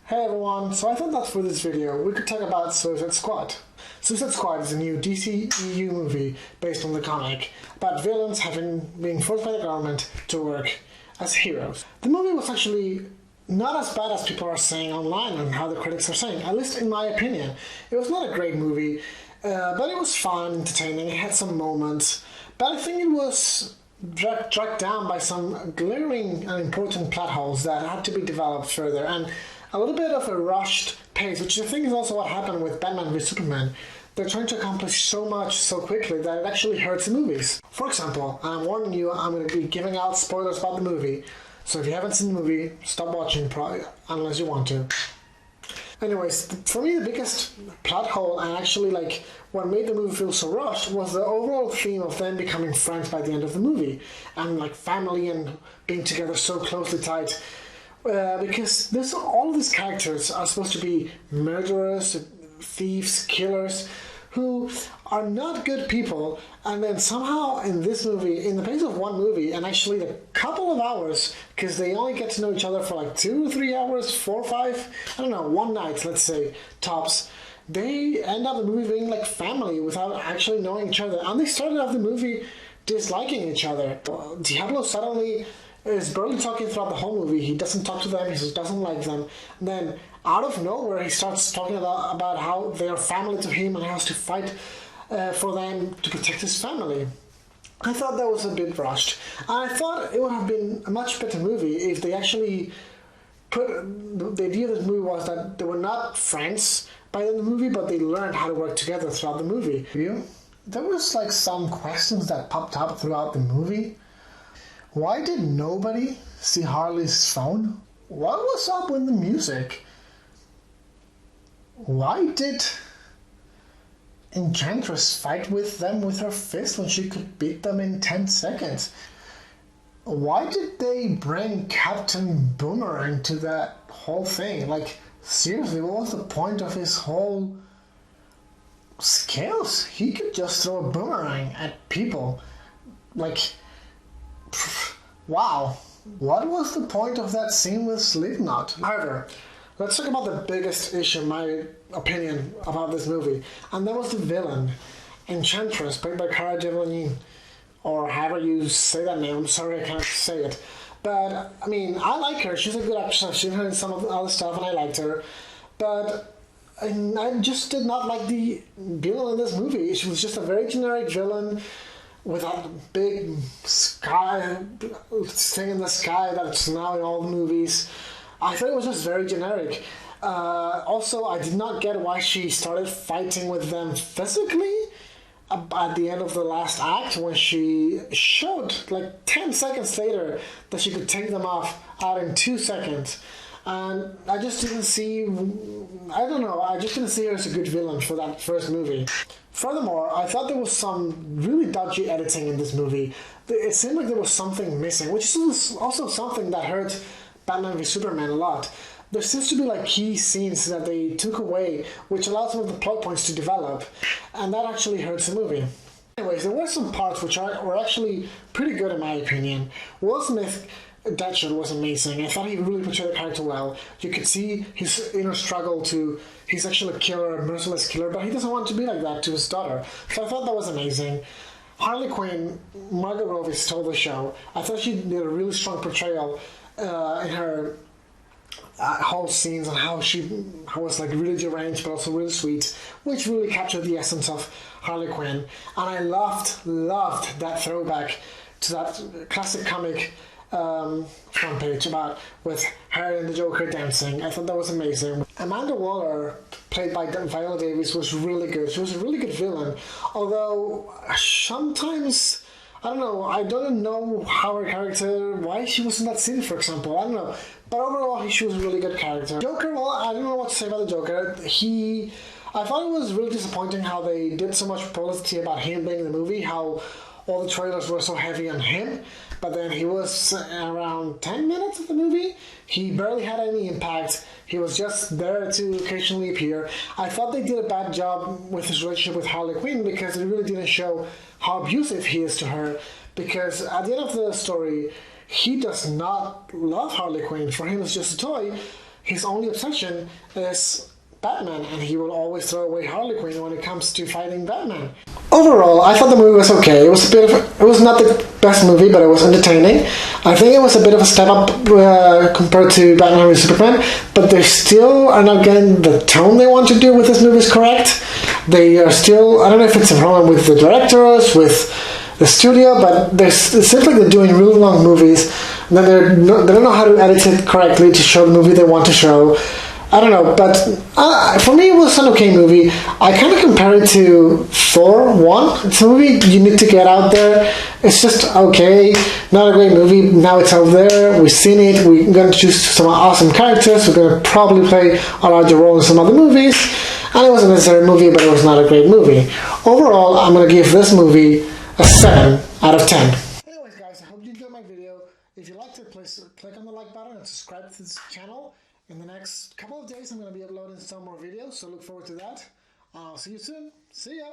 Hey everyone, so I thought that for this video we could talk about Suicide Squad. Suicide Squad is a new DCEU movie based on the comic about villains being forced by the government to work as heroes. The movie was actually not as bad as people are saying online and how the critics are saying, at least in my opinion. It was not a great movie, but it was fun, entertaining, it had some moments, but I think it was dragged down by some glaring and important plot holes that had to be developed further, and a little bit of a rushed pace, which I think is also what happened with Batman v Superman. They're trying to accomplish so much so quickly that it actually hurts the movies. For example, I'm warning you, I'm going to be giving out spoilers about the movie, so if you haven't seen the movie, stop watching unless you want to. Anyways, for me the biggest plot hole and actually what made the movie feel so rushed was the overall theme of them becoming friends by the end of the movie, and family and being together so closely tied. Because all of these characters are supposed to be murderers, thieves, killers, who are not good people, and then somehow in this movie, in the space of one movie, and actually a couple of hours, because they only get to know each other for 2 or 3 hours, 4 or 5, I don't know, one night, let's say, tops, they end up the movie being like family without actually knowing each other, and they started off the movie disliking each other. Diablo suddenly is barely talking throughout the whole movie. He doesn't talk to them, he just doesn't like them. And then, out of nowhere, he starts talking about how they are family to him and he has to fight for them to protect his family. I thought that was a bit rushed. I thought it would have been a much better movie if they actually put... The idea of the movie was that they were not friends by the end of the movie, but they learned how to work together throughout the movie. There was some questions that popped up throughout the movie. Why did nobody see Harley's phone? What was up with the music? Why did Enchantress fight with them with her fist when she could beat them in 10 seconds? Why did they bring Captain Boomer into that whole thing? Seriously, what was the point of his whole skills? He could just throw a boomerang at people. Wow, what was the point of that scene with Slipknot? However, let's talk about the biggest issue, in my opinion, about this movie, and that was the villain, Enchantress, played by Cara Delevingne, or however you say that name. I'm sorry I can't say it, but I like her. She's a good actress. I've seen her in some of the other stuff, and I liked her, but I just did not like the villain in this movie. She was just a very generic villain with a big sky thing in the sky that's now in all the movies. I thought it was just very generic. Also, I did not get why she started fighting with them physically at the end of the last act, when she showed 10 seconds later that she could take them out in 2 seconds. And I just didn't see, I just didn't see her as a good villain for that first movie. Furthermore, I thought there was some really dodgy editing in this movie. It seemed like there was something missing, which is also something that hurt Batman v Superman a lot. There seems to be key scenes that they took away, which allowed some of the plot points to develop, and that actually hurts the movie. Anyways, there were some parts which were actually pretty good in my opinion. Will Smith Deadshot was amazing. I thought he really portrayed the character well. You could see his inner struggle he's actually a killer, a merciless killer, but he doesn't want to be like that to his daughter. So I thought that was amazing. Harley Quinn, Margot Robbie stole the show. I thought she did a really strong portrayal in her whole scenes, and how was really deranged but also really sweet, which really captured the essence of Harley Quinn. And I loved that throwback to that classic comic front page with her and the Joker dancing. I thought that was amazing. Amanda Waller, played by Viola Davis, was really good. She was a really good villain, although sometimes I don't know how her character, why she was in that scene, for example. I don't know, but overall she was a really good character. Joker, well, I don't know what to say about the Joker. I thought it was really disappointing how they did so much publicity about him being in the movie, how all the trailers were so heavy on him, but then he was around 10 minutes of the movie. He barely had any impact. He was just there to occasionally appear. I thought they did a bad job with his relationship with Harley Quinn, because it really didn't show how abusive he is to her, because at the end of the story, he does not love Harley Quinn. For him, it's just a toy. his only obsession is Batman, and he will always throw away Harley Quinn when it comes to fighting Batman. Overall, I thought the movie was okay. It was not the best movie, but it was entertaining. I think it was a bit of a step up compared to Batman v Superman, but they still are not getting the tone they want to do with this movie is correct. They are still, I don't know if it's a problem with the directors, with the studio, but it seems like they're doing really long movies, and then they don't know how to edit it correctly to show the movie they want to show. I don't know, but for me it was an okay movie. I kind of compare it to Thor 1. It's a movie you need to get out there. It's just okay, not a great movie. Now it's out there, we've seen it, we're going to choose some awesome characters, we're going to probably play a larger role in some other movies, and it was a necessary movie, but it was not a great movie. Overall, I'm going to give this movie a 7 out of 10. Anyways guys, I hope you enjoyed my video. If you liked it, please click on the like button and subscribe to this channel. In the next couple of days, I'm going to be uploading some more videos, so look forward to that. I'll see you soon. See ya!